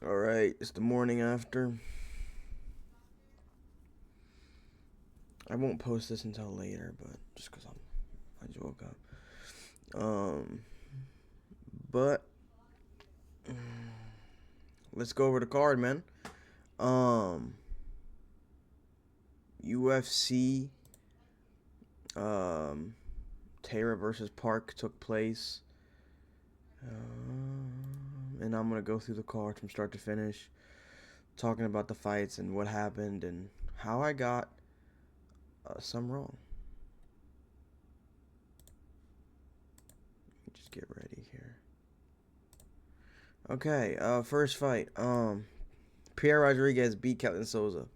Alright, it's the morning after. I won't post this until later, but just because I just woke up. But let's go over the card, man. Um, UFC, um, Taira versus Park took place. And I'm gonna go through the card from start to finish, talking about the fights and what happened and how I got some wrong. Just get ready here. Okay, first fight. Pierre Rodriguez beat Kelvin Souza.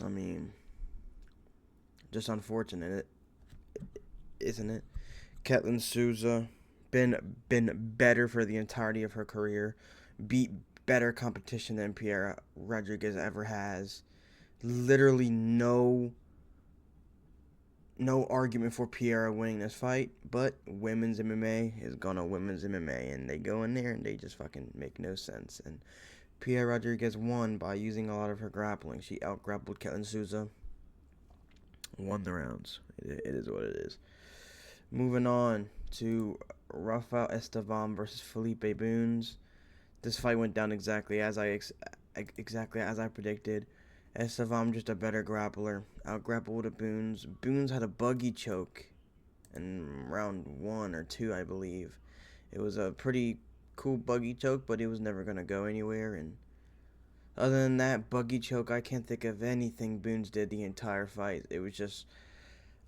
I mean, just unfortunate, isn't it? Ketlin Souza been better for the entirety of her career, beat better competition than Pierre Rodriguez ever has. Literally no argument for Pierre winning this fight, but women's MMA is gonna women's MMA, and they go in there and they just fucking make no sense. And Pierre Rodriguez won by using a lot of her grappling. She out grappled Ketlin Souza, won the rounds. It is what it is. Moving on to Rafael Estevam versus Felipe Boons. This fight went down exactly as I predicted. Estevam just a better grappler. Out grappled Boons. Boons had a buggy choke in round 1 or 2, I believe. It was a pretty cool buggy choke, but it was never gonna go anywhere. And other than that buggy choke, I can't think of anything Boons did the entire fight. It was just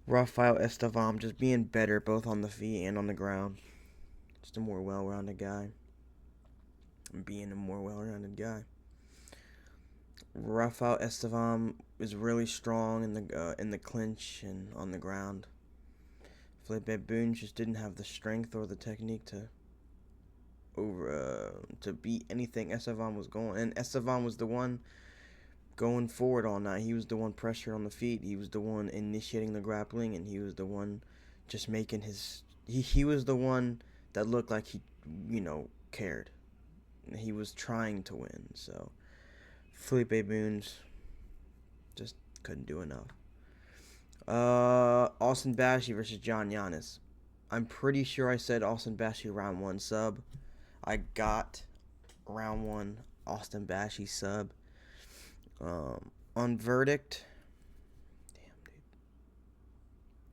Rafael Estevam just being better both on the feet and on the ground. Just a more well-rounded guy. Being a more well-rounded guy. Rafael Estevam is really strong in the clinch and on the ground. Felipe Boone just didn't have the strength or the technique to beat anything Estevam was going. And Estevam was the one going forward all night. He was the one pressure on the feet. He was the one initiating the grappling, and he was the one just making his. He was the one that looked like he, cared. He was trying to win. So Felipe Boons just couldn't do enough. Austin Bashi versus John Giannis. I'm pretty sure I said Austin Bashi round 1 sub. I got round 1 Austin Bashi sub. On verdict, damn dude,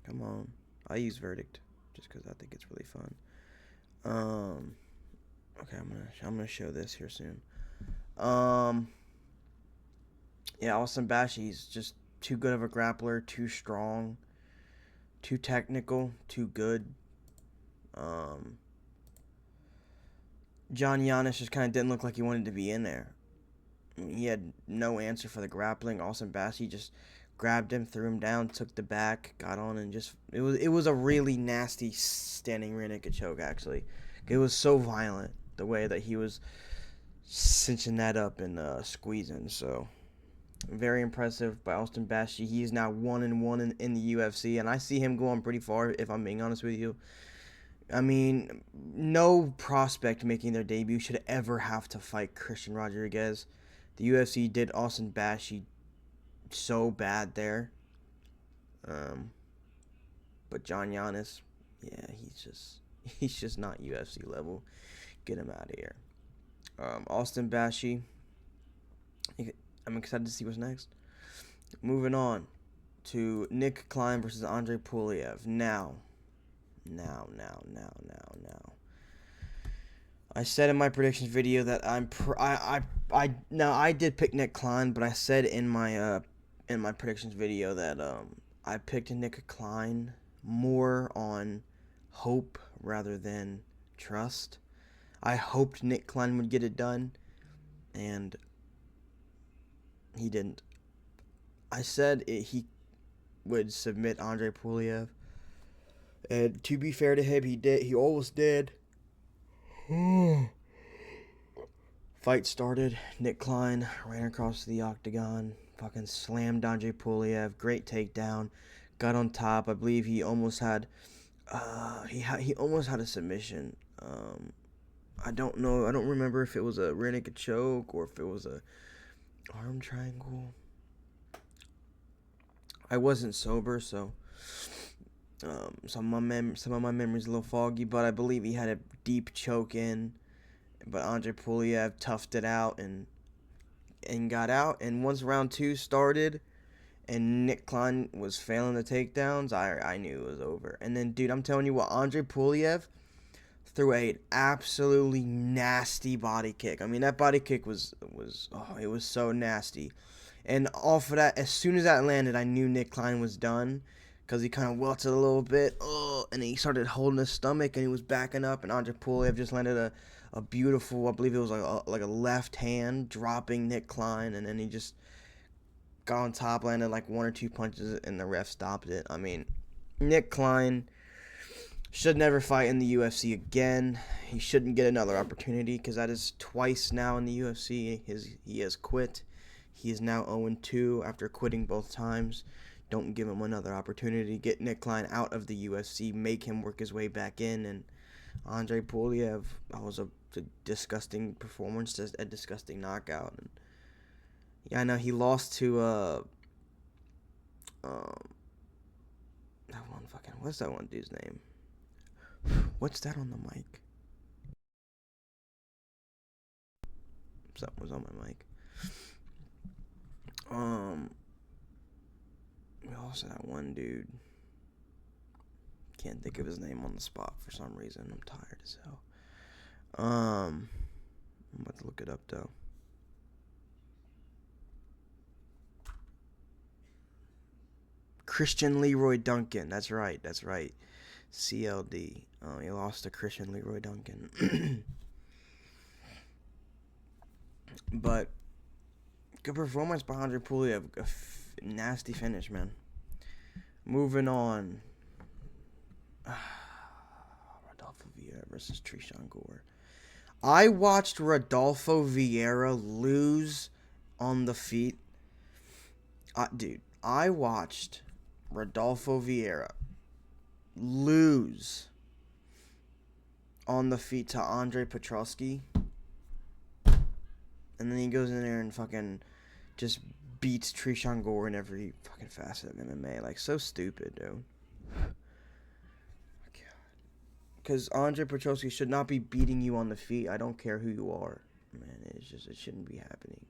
come on. I use verdict just because I think it's really fun. Okay, I'm gonna show this here soon. Yeah, Austin Bashi's just too good of a grappler, too strong, too technical, too good. Um, John Giannis just kind of didn't look like he wanted to be in there. He had no answer for the grappling. Austin Bashi just grabbed him, threw him down, took the back, got on, and just it was a really nasty standing rear naked choke. Actually, it was so violent the way that he was cinching that up and squeezing. So very impressive by Austin Bashi. He's now 1-1 in the UFC, and I see him going pretty far. If I'm being honest with you, I mean, no prospect making their debut should ever have to fight Christian Rodriguez. The UFC did Austin Bashi so bad there. Um, but John Giannis, yeah, he's just not UFC level. Get him out of here. Austin Bashi, I'm excited to see what's next. Moving on to Nick Klein versus Andre Puliev. Now. I said in my predictions video that I did pick Nick Klein, but I said in my predictions video that I picked Nick Klein more on hope rather than trust. I hoped Nick Klein would get it done, and he didn't. I said he would submit Andre Puliev, and to be fair to him, he did. He almost did. Fight started. Nick Klein ran across the octagon, fucking slammed Andre Puliev. Great takedown. Got on top. I believe he almost had. He almost had a submission. I don't know. I don't remember if it was a rear naked choke or if it was a arm triangle. I wasn't sober, so some of my memory's a little foggy. But I believe he had a deep choke in. But Andre Puliev toughed it out and got out. And once round two started, and Nick Klein was failing the takedowns, I knew it was over. And then, dude, I'm telling you what, Andre Puliev threw a absolutely nasty body kick. I mean, that body kick was it was so nasty. And off of that, as soon as that landed, I knew Nick Klein was done because he kind of wilted a little bit. And he started holding his stomach and he was backing up. And Andre Puliev just landed a beautiful, I believe it was like a left hand dropping Nick Klein, and then he just got on top, landed like one or two punches, and the ref stopped it. I mean, Nick Klein should never fight in the UFC again. He shouldn't get another opportunity because that is twice now in the UFC. He has quit. He is now 0-2 after quitting both times. Don't give him another opportunity. Get Nick Klein out of the UFC. Make him work his way back in. And Andre Puliev, that was a disgusting performance, just a disgusting knockout. And yeah, I know he lost to that one fucking, what's that one dude's name? What's that on the mic? Something was on my mic. We also that one dude. Can't think of his name on the spot for some reason. I'm tired as hell. I'm about to look it up though. Christian Leroy Duncan. That's right. CLD. He lost to Christian Leroy Duncan. But good performance by Andre Puliev. Nasty finish, man. Moving on. Rodolfo Vieira versus Trishan Gore. I watched Rodolfo Vieira lose on the feet. Dude, I watched Rodolfo Vieira lose on the feet to Andre Petroski. And then he goes in there and fucking just beats Trishan Gore in every fucking facet of MMA. Like, so stupid, dude. Because Andre Petroski should not be beating you on the feet. I don't care who you are. Man, it shouldn't be happening.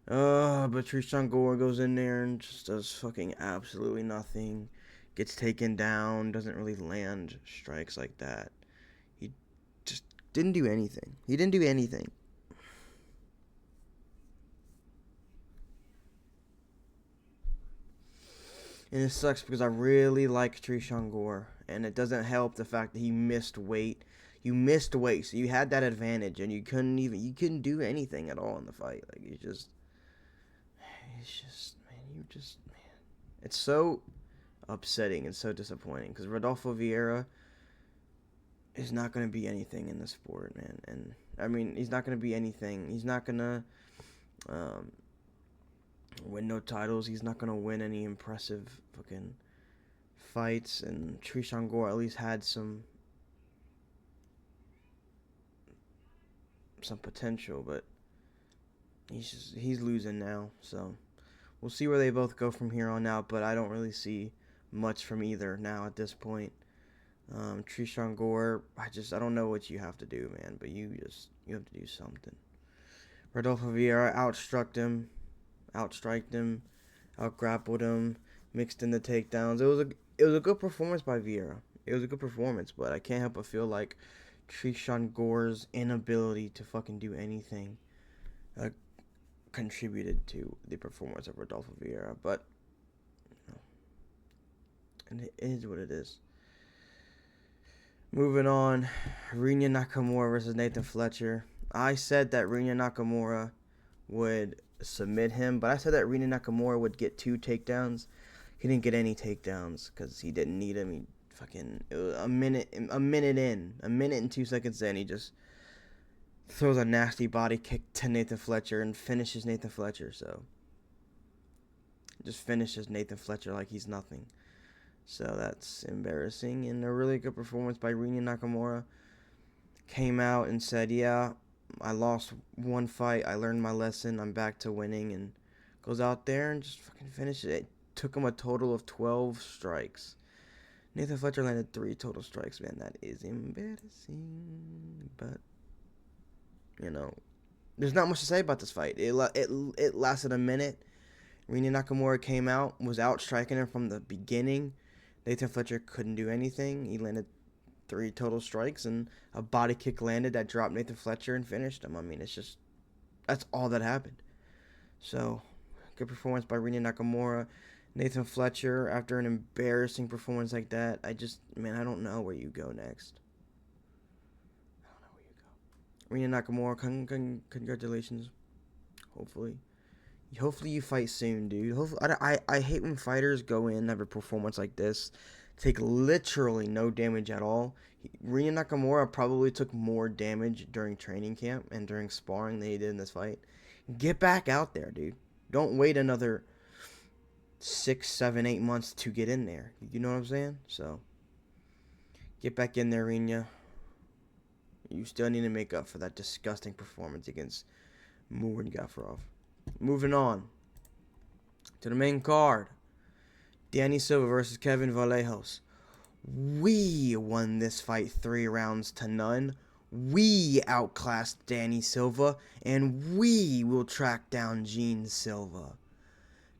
But Trishan Gore goes in there and just does fucking absolutely nothing. Gets taken down. Doesn't really land strikes like that. He just didn't do anything. And it sucks because I really like Trishan Gore. And it doesn't help the fact that he missed weight. You missed weight, so you had that advantage, and you couldn't do anything at all in the fight. Like, it's so upsetting and so disappointing because Rodolfo Vieira is not going to be anything in the sport, man. And I mean, he's not going to be anything. He's not going to win no titles. He's not going to win any impressive fucking fights. And Trishan Gore at least had some potential, but he's losing now. So we'll see where they both go from here on out, but I don't really see much from either now at this point. Trishan Gore, I don't know what you have to do, man, but you have to do something. Rodolfo Vieira outstriked him, outgrappled him, mixed in the takedowns. It was a good performance by Vieira. It was a good performance, but I can't help but feel like Trishan Gore's inability to fucking do anything contributed to the performance of Rodolfo Vieira. But and it is what it is. Moving on, Rinya Nakamura versus Nathan Fletcher. I said that Rinya Nakamura would submit him, but I said that Rinya Nakamura would get 2 takedowns. He didn't get any takedowns because he didn't need him. He fucking a minute and 2 seconds in, he just throws a nasty body kick to Nathan Fletcher and finishes Nathan Fletcher. So just finishes Nathan Fletcher like he's nothing. So that's embarrassing, and a really good performance by Rinya Nakamura. came out and said, yeah, I lost one fight. I learned my lesson. I'm back to winning. And goes out there and just fucking finishes it. It took him a total of 12 strikes. Nathan Fletcher landed 3 total strikes, man. That is embarrassing. But, you know, there's not much to say about this fight. It lasted a minute. Rina Nakamura came out, was out striking him from the beginning. Nathan Fletcher couldn't do anything. He landed 3 total strikes, and a body kick landed that dropped Nathan Fletcher and finished him. I mean, that's all that happened. So, good performance by Rina Nakamura. Nathan Fletcher, after an embarrassing performance like that, I don't know where you go next. I don't know where you go. Rina Nakamura, congratulations. Hopefully you fight soon, dude. Hopefully, I hate when fighters go in and have a performance like this, take literally no damage at all. Rina Nakamura probably took more damage during training camp and during sparring than he did in this fight. Get back out there, dude. Don't wait another 6, 7, 8 months to get in there. You know what I'm saying? So, get back in there, Rina. You still need to make up for that disgusting performance against Murin Gafarov. Moving on to the main card. Danny Silva versus Kevin Vallejos. We won this fight 3 rounds to none. We outclassed Danny Silva, and we will track down Gene Silva.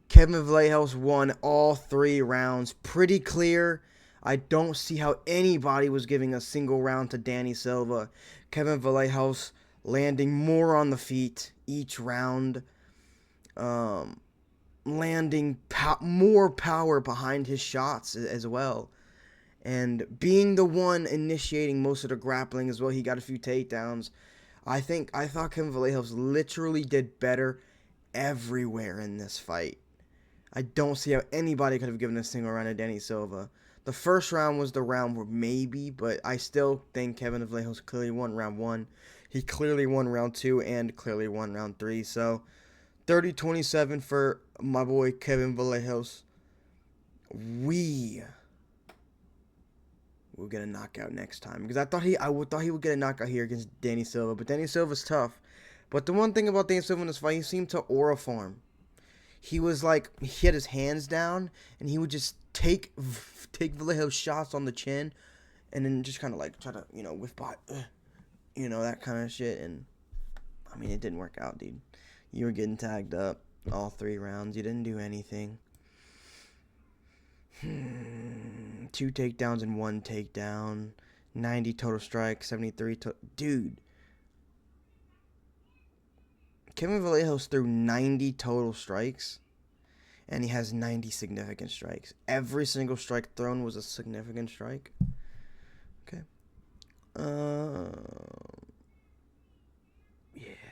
Kevin Vallejos won all 3 rounds pretty clear. I don't see how anybody was giving a single round to Danny Silva. Kevin Vallejos landing more on the feet each round. Landing more power behind his shots as well. And being the one initiating most of the grappling as well. He got a few takedowns. I thought Kevin Vallejos literally did better everywhere in this fight. I don't see how anybody could have given a single round to Danny Silva. The first round was the round where maybe, but I still think Kevin Vallejos clearly won round 1. He clearly won round 2 and clearly won round 3. So 30-27 for my boy Kevin Vallejos. We will get a knockout next time, because I thought he would get a knockout here against Danny Silva, but Danny Silva's tough. But the one thing about Danny Silva in this fight, he seemed to aura farm. He was like, he had his hands down, and he would just take Vallejos shots on the chin, and then just kind of like try to, whiff by, that kind of shit. And I mean, it didn't work out, dude. You were getting tagged up all 3 rounds. You didn't do anything. 2 takedowns and 1 takedown. 90 total strikes, 73 Dude. Kevin Vallejos threw 90 total strikes, and he has 90 significant strikes. Every single strike thrown was a significant strike. Okay.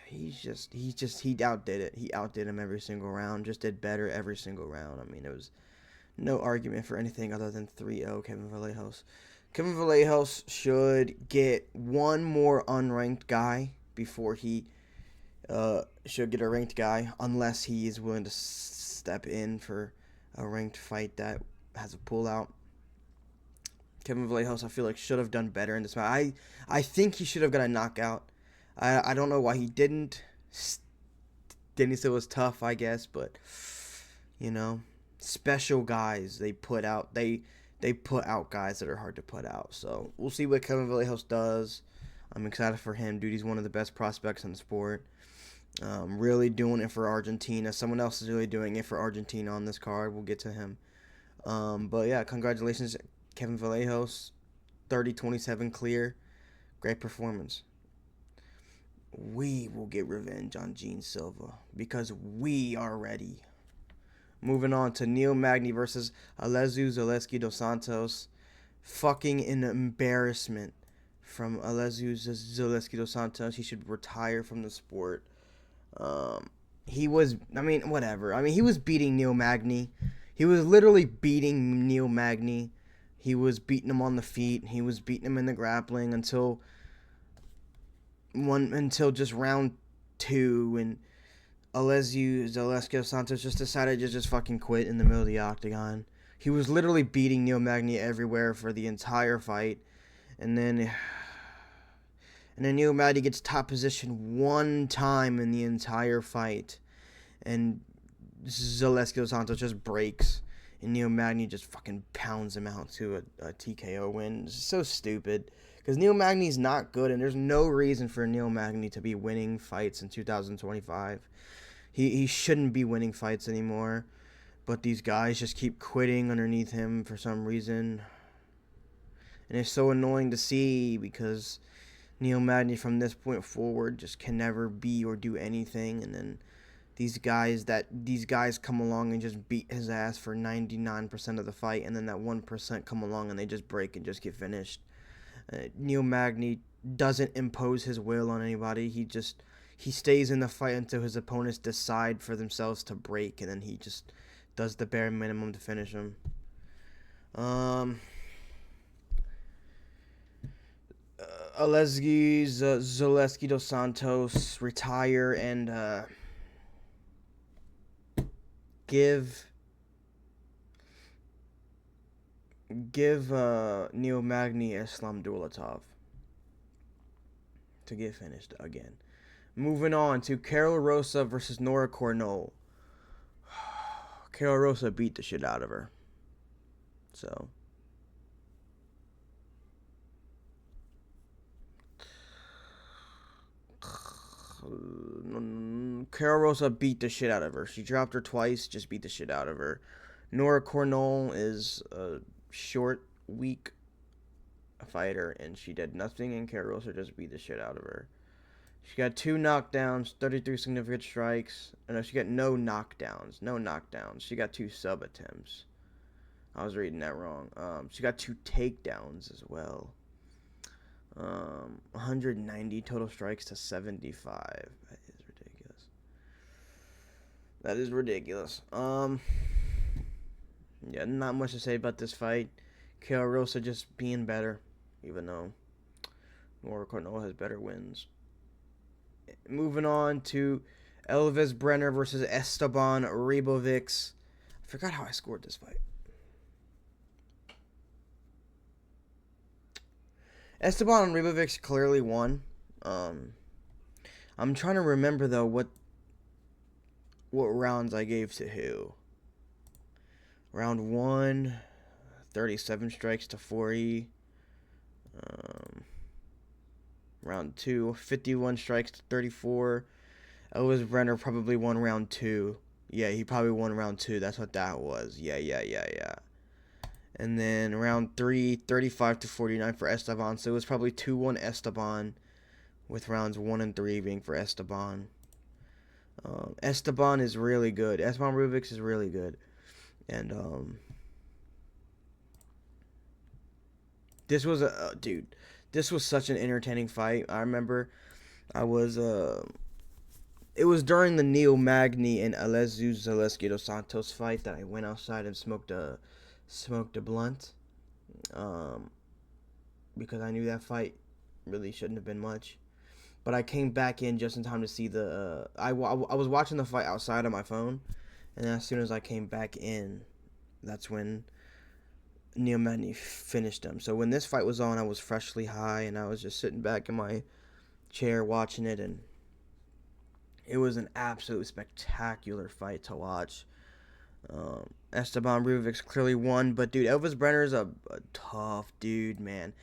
He outdid it. He outdid him every single round. Just did better every single round. I mean, it was no argument for anything other than 3-0 Kevin Vallejos. Kevin Vallejos should get one more unranked guy before he should get a ranked guy, unless he is willing to step in for a ranked fight that has a pullout. Kevin Vallejos, I feel like, should have done better in this fight. I think he should have got a knockout. I don't know why he didn't. Danny Silva was tough, I guess, but special guys they put out guys that are hard to put out. So we'll see what Kevin Vallejos does. I'm excited for him, dude. He's one of the best prospects in the sport. Really doing it for Argentina. Someone else is really doing it for Argentina on this card. We'll get to him. But yeah, congratulations, Kevin Vallejos. 30-27 clear. Great performance. We will get revenge on Gene Silva because we are ready. Moving on to Neil Magny versus Alezu Zaleski dos Santos. Fucking an embarrassment from Alezu Zaleski dos Santos. He should retire from the sport. He was beating Neil Magny. He was literally beating Neil Magny. He was beating him on the feet. He was beating him in the grappling until just round 2, and Alezu Zaleski dos Santos just decided to just fucking quit in the middle of the octagon. He was literally beating Neil Magny everywhere for the entire fight, and then And then Neil Magny gets top position one time in the entire fight. And Zaleski Dos Santos just breaks. And Neil Magny just fucking pounds him out to a TKO win. It's so stupid. Because Neil Magny's not good, and there's no reason for Neil Magny to be winning fights in 2025. He shouldn't be winning fights anymore. But these guys just keep quitting underneath him for some reason. And it's so annoying to see because Neil Magny from this point forward just can never be or do anything. And then these guys come along and just beat his ass for 99% of the fight. And then that 1% come along and they just break and just get finished. Neil Magny doesn't impose his will on anybody. He stays in the fight until his opponents decide for themselves to break, and then he just does the bare minimum to finish him. Zaleski Dos Santos retire and give Neil Magny Islam Dulatov to get finished again. Moving on to Carol Rosa versus Nora Cornell. Carol Rosa beat the shit out of her. So Carol Rosa beat the shit out of her. She dropped her twice, just beat the shit out of her. Nora Cornell is a short, weak fighter, and she did nothing, and Carol Rosa just beat the shit out of her. She got 2 knockdowns, 33 significant strikes. No, she got no knockdowns. She got 2 sub attempts. I was reading that wrong. She got 2 takedowns as well. 190 total strikes to 75. That is ridiculous. Yeah, not much to say about this fight. Carol Rosa just being better, even though Nora Cornell has better wins. Moving on to Elvis Brenner versus Esteban Ribovics. I forgot how I scored this fight. Esteban Ribovics clearly won. I'm trying to remember though what rounds I gave to who. Round 1, 37 strikes to 40. Round 2, 51 strikes to 34. Elvis Brenner probably won round 2. Yeah, he probably won round 2. That's what that was. Yeah. And then round 3, 35 to 49 for Esteban. So it was probably 2-1 Esteban, with rounds 1 and 3 being for Esteban. Esteban is really good. Esteban Ribovics is really good. And this was this was such an entertaining fight. I remember it was during the Neil Magny and Alezu Zaleski Dos Santos fight that I went outside and smoked a blunt. Because I knew that fight really shouldn't have been much. But I came back in just in time to see the I was watching the fight outside on my phone, and as soon as I came back in, that's when Neil Magny finished him. So when this fight was on, I was freshly high, and I was just sitting back in my chair watching it, and it was an absolute spectacular fight to watch. Esteban Ribovics clearly won, but dude, Elvis Brenner is a tough dude, man.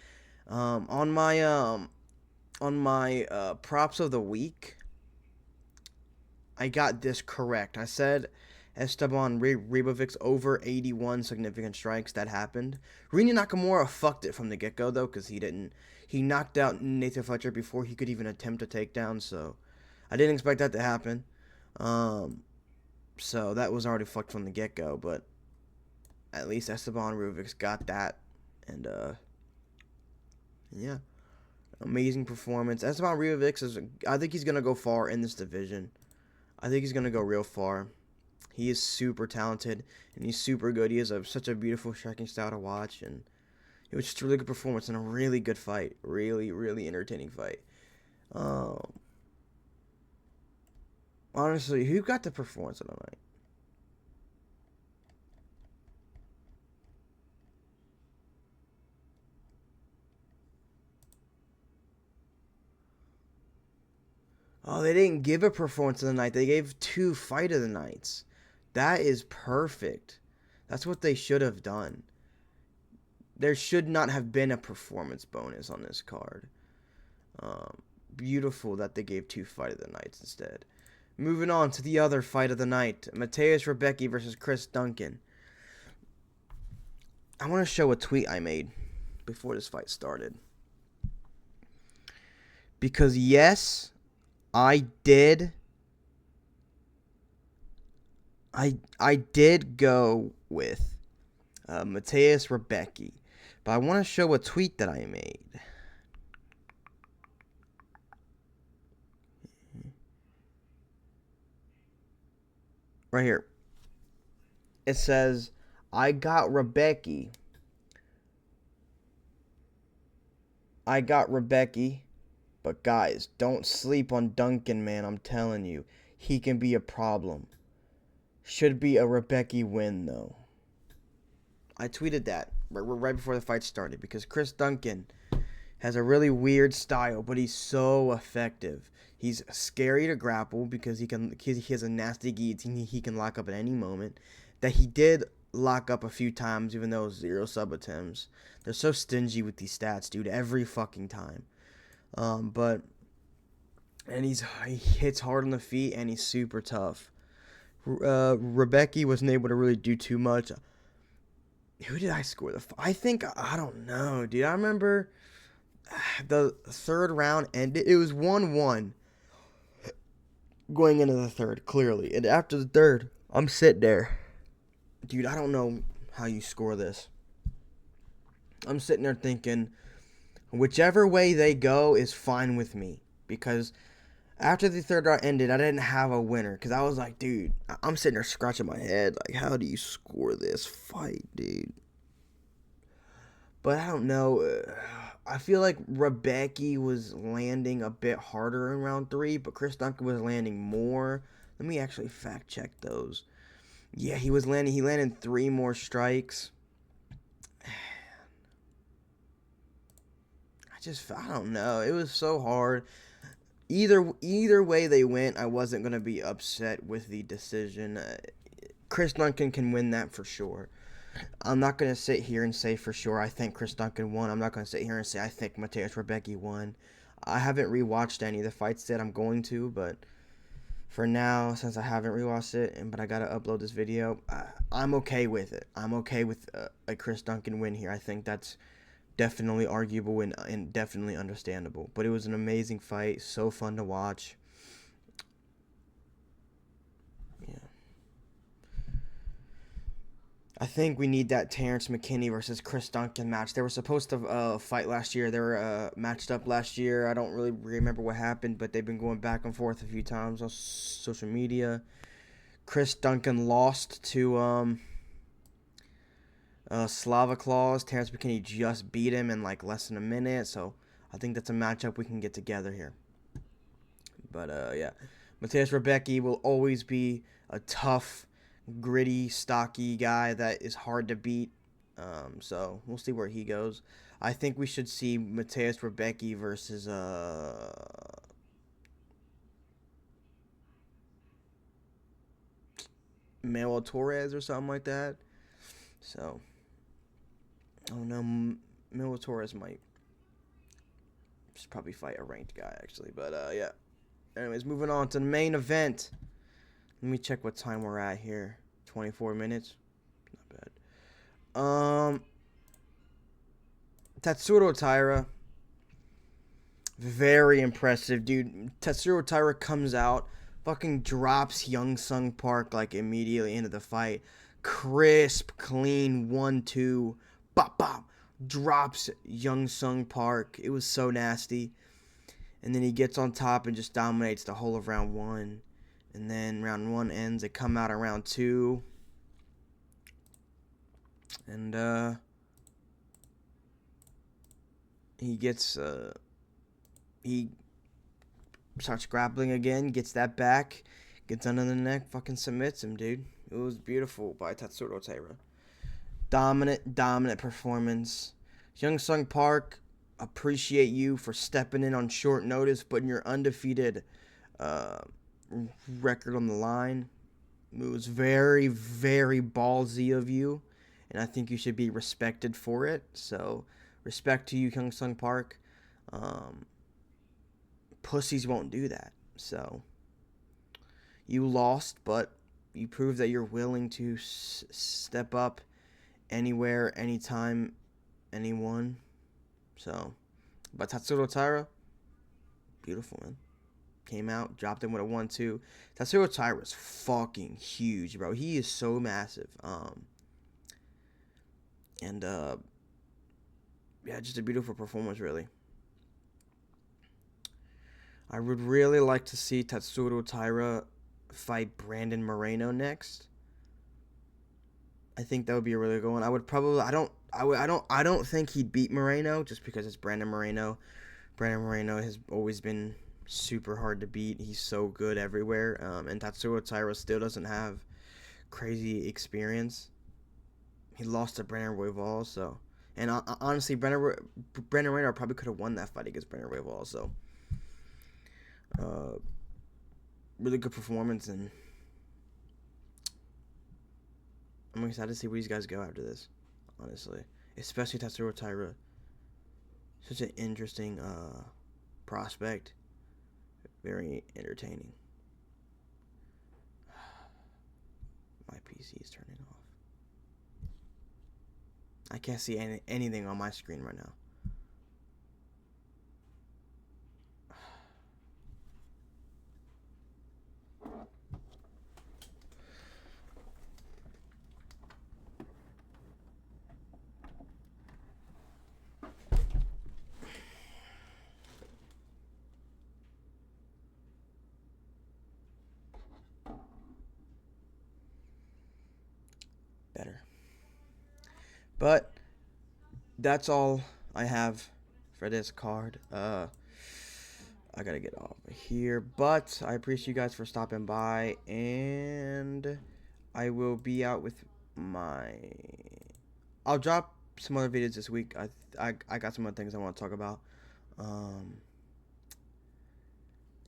On my props of the week, I got this correct. I said Esteban Ribovics over 81 significant strikes. That happened. Rini Nakamura fucked it from the get-go, though, because he knocked out Nathan Fletcher before he could even attempt a takedown, so I didn't expect that to happen. So that was already fucked from the get-go, but at least Esteban Ribovics got that, and yeah. Amazing performance. Esteban Ribovics I think he's going to go far in this division. I think he's going to go real far. He is super talented, and he's super good. He has such a beautiful striking style to watch, and it was just a really good performance and a really good fight. Really, really entertaining fight. Honestly, who got the performance of the night? Oh, they didn't give a performance of the night. They gave 2 fight of the nights. That is perfect. That's what they should have done. There should not have been a performance bonus on this card. Beautiful that they gave 2 fight of the nights instead. Moving on to the other fight of the night. Mateusz Rebecki versus Chris Duncan. I want to show a tweet I made before this fight started. Because yes, I did go with Mateusz Rebecki. But I want to show a tweet that I made. Right here. It says, I got Rebecki. But guys, don't sleep on Duncan, man. I'm telling you. He can be a problem. Should be a Rebecki win, though. I tweeted that right before the fight started because Chris Duncan has a really weird style, but he's so effective. He's scary to grapple because he has a nasty guillotine he can lock up at any moment. That he did lock up a few times, even though it was 0 sub attempts. They're so stingy with these stats, dude, every fucking time. He hits hard on the feet and he's super tough. Rebecki wasn't able to really do too much. Who did I score I don't know, dude. I remember the third round ended. It was 1-1 going into the third, clearly. And after the third, I'm sitting there. Dude, I don't know how you score this. I'm sitting there thinking, whichever way they go is fine with me. Because after the third round ended, I didn't have a winner. Because I was like, dude, I'm sitting there scratching my head. Like, how do you score this fight, dude? But I don't know. I feel like Rebecki was landing a bit harder in round 3. But Chris Duncan was landing more. Let me actually fact check those. Yeah, he landed 3 more strikes. I don't know. It was so hard. Either way they went, I wasn't going to be upset with the decision. Chris Duncan can win that for sure. I'm not going to sit here and say for sure I think Chris Duncan won. I'm not going to sit here and say I think Mateusz Rebecki won. I haven't rewatched any of the fights that I'm going to, but for now, since I haven't rewatched it, but I got to upload this video, I'm okay with it. I'm okay with a Chris Duncan win here. I think that's definitely arguable and definitely understandable. But it was an amazing fight. So fun to watch. Yeah. I think we need that Terrence McKinney versus Chris Duncan match. They were supposed to fight last year. They were matched up last year. I don't really remember what happened, but they've been going back and forth a few times on social media. Chris Duncan lost to Slava Claus. Terrence McKinney just beat him in like less than a minute, so I think that's a matchup we can get together here. But yeah, Mateusz Rebecki will always be a tough, gritty, stocky guy that is hard to beat. So we'll see where he goes. I think we should see Mateusz Rebecki versus Manuel Torres or something like that. So, oh no, Manuel Torres might just probably fight a ranked guy actually. But yeah. Anyways, moving on to the main event. Let me check what time we're at here. 24 minutes. Not bad. Tatsuro Taira. Very impressive, dude. Tatsuro Taira comes out, fucking drops Young Sung Park like immediately into the fight. Crisp, clean, 1-2. Bop, bop. Drops Young Sung Park. It was so nasty. And then he gets on top and just dominates the whole of round 1. And then round 1 ends. They come out in round 2. And he gets he starts grappling again, gets that back, gets under the neck, fucking submits him, dude. It was beautiful by Tatsuro Taira. Dominant performance. Young Sung Park, appreciate you for stepping in on short notice, putting your undefeated uh, record on the line. It was very, very ballsy of you, and I think you should be respected for it. So, respect to you, Kyung Sung Park. Um, Pussies won't do that. So, you lost, but you proved that you're willing to step up anywhere, anytime, anyone. So, but Tatsuro Taira, beautiful, man. Came out, dropped him with a 1-2. Tatsuro Taira is fucking huge, bro. He is so massive. And yeah, just a beautiful performance, really. I would really like to see Tatsuro Taira fight Brandon Moreno next. I think that would be a really good one. I would probably I don't think he'd beat Moreno just because it's Brandon Moreno. Brandon Moreno has always been super hard to beat. He's so good everywhere. And Tatsuro Taira still doesn't have crazy experience. He lost to Brandon Royval, so. And honestly, Brandon Moreno probably could have won that fight against Brandon Royval, so. Really good performance, and I'm excited to see where these guys go after this, honestly. Especially Tatsuro Taira. Such an interesting prospect. Very entertaining. My PC is turning off. I can't see anything on my screen right now. Better. But that's all I have for this card. I gotta get off of here, but I appreciate you guys for stopping by, and I will be out with my. I'll drop some other videos this week. I got some other things I want to talk about,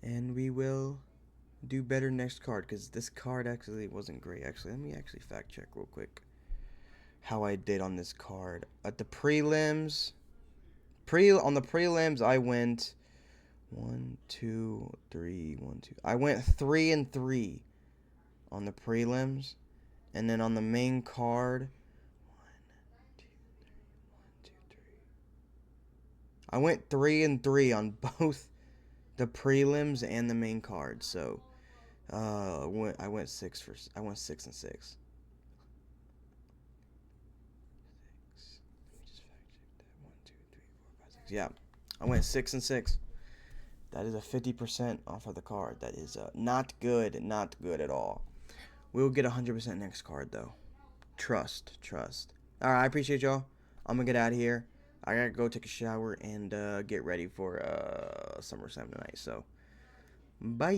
and we will do better next card because this card actually wasn't great. Actually, let me actually fact check real quick how I did on this card. At the prelims, on the prelims, I went 1, 2, 3, 1, 2. I went 3-3 on the prelims, and then on the main card, 1, 2, 3, 1, 2, 3. I went 3-3 on both the prelims and the main card. So, I went 6 and 6. Yeah, I went 6 and 6. That is a 50% off of the card. That is not good at all. We'll get 100% next card though. Trust. All right, I appreciate y'all. I'm gonna get out of here. I gotta go take a shower and get ready for SummerSlam tonight. So, bye.